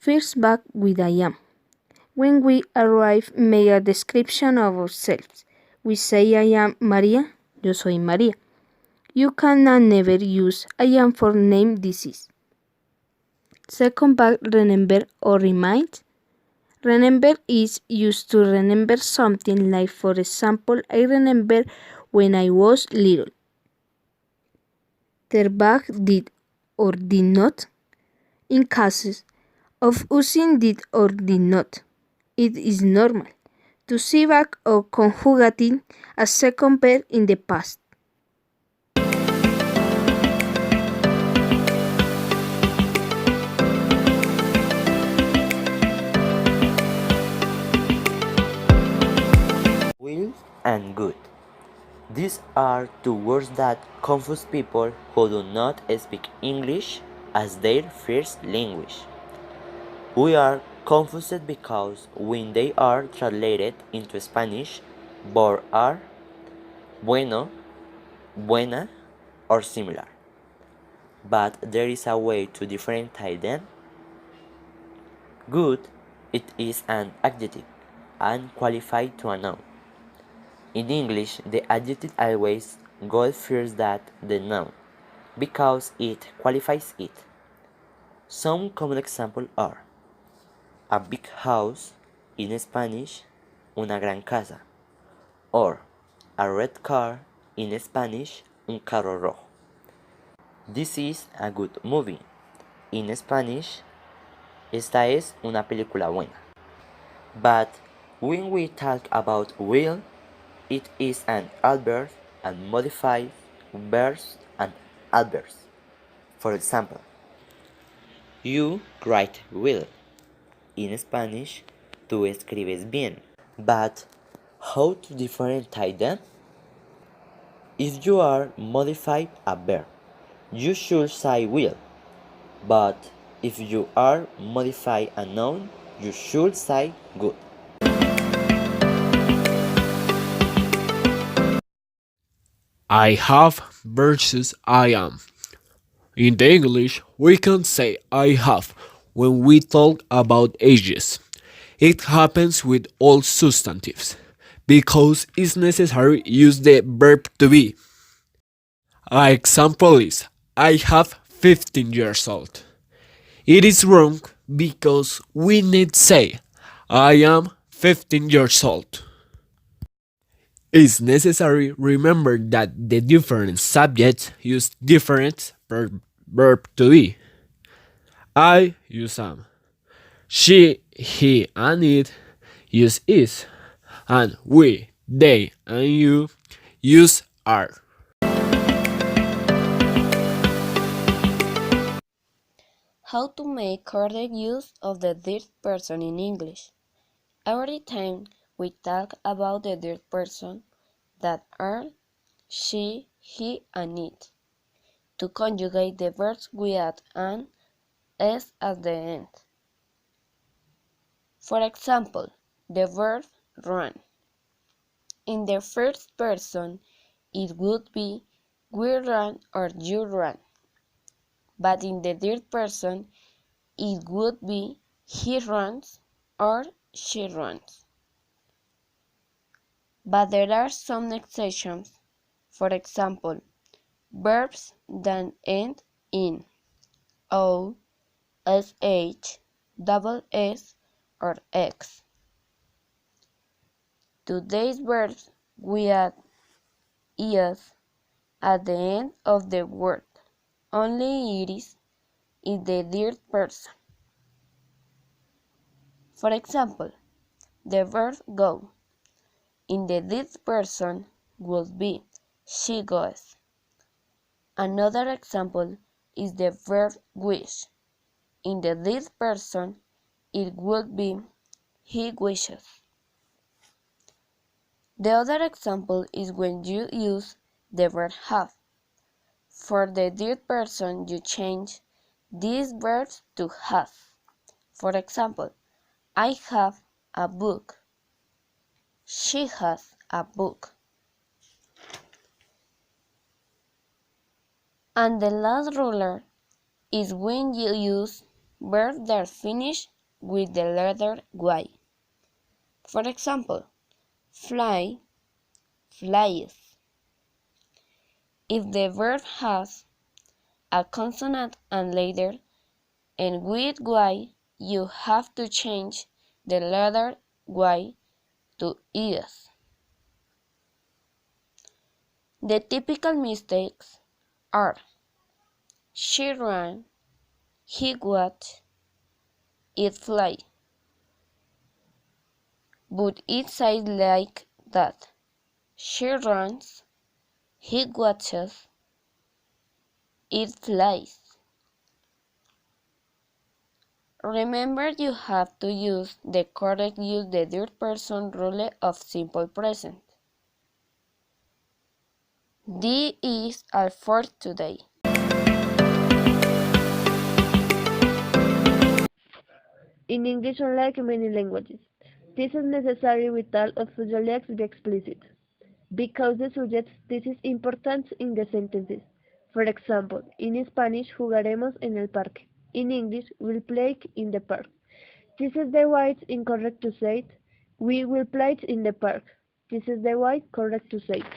first back with I am. When we arrive, make a description of ourselves. We say I am Maria, yo soy María. You can never use I am for name disease. Second back, remember or remind. Remember is used to remember something like, for example, I remember when I was little. Third back, did or did not. In cases of using did or did not, it is normal to see back or conjugating a second verb in the past. Will and good. These are two words that confuse people who do not speak English as their first language. We are confused because when they are translated into Spanish, both are bueno, buena, or similar. But there is a way to differentiate them. Good, it is an adjective and qualified to a noun. In English, the adjective always goes first than the noun because it qualifies it. Some common examples are a big house, in Spanish, una gran casa, or a red car, in Spanish, un carro rojo. This is a good movie. In Spanish, esta es una película buena. But when we talk about will, it is an adverb and modified verbs and adverbs. For example, you write well. In Spanish, tú escribes bien. But how to differentiate them? If you are modifying a verb, you should say will. But if you are modifying a noun, you should say good. I have versus I am. In the English, we can say I have when we talk about ages. It happens with all substantives because it's necessary to use the verb to be. An example is I have 15 years old. It is wrong because we need say I am 15 years old. It's necessary remember that the different subjects use different verb to be. I use am. She, he, and it use is. And we, they, and you use are. How to make correct use of the third person in English. Every time we talk about the third person, that are she, he, and it, to conjugate the verbs we add an s at the end. For example, the verb run. In the first person, it would be we run or you run. But in the third person, it would be he runs or she runs. But there are some exceptions. For example, verbs that end in o, sh, double s, or x. To these verbs, we add es at the end of the word. Only it is in the third person. For example, the verb go in the third person would be she goes. Another example is the verb wish. In the third person, it would be he wishes. The other example is when you use the verb have. For the third person, you change these verbs to have. For example, I have a book. She has a book. And the last ruler is when you use verbs that finish with the letter Y. For example, fly, flies. If the verb has a consonant and letter and with Y, you have to change the letter Y to es. The typical mistakes are she ran, he watched, it fly. But it says like that. She runs, he watches, it flies. Remember you have to use the correct use the third person rule of simple present. This is all for today. In English, unlike many languages, this is necessary with all of subjects be explicit. Because the subject, this is important in the sentences. For example, in Spanish, jugaremos en el parque. In English, we'll play in the park. This is the way it's incorrect to say it. We will play in the park. This is the way correct to say it.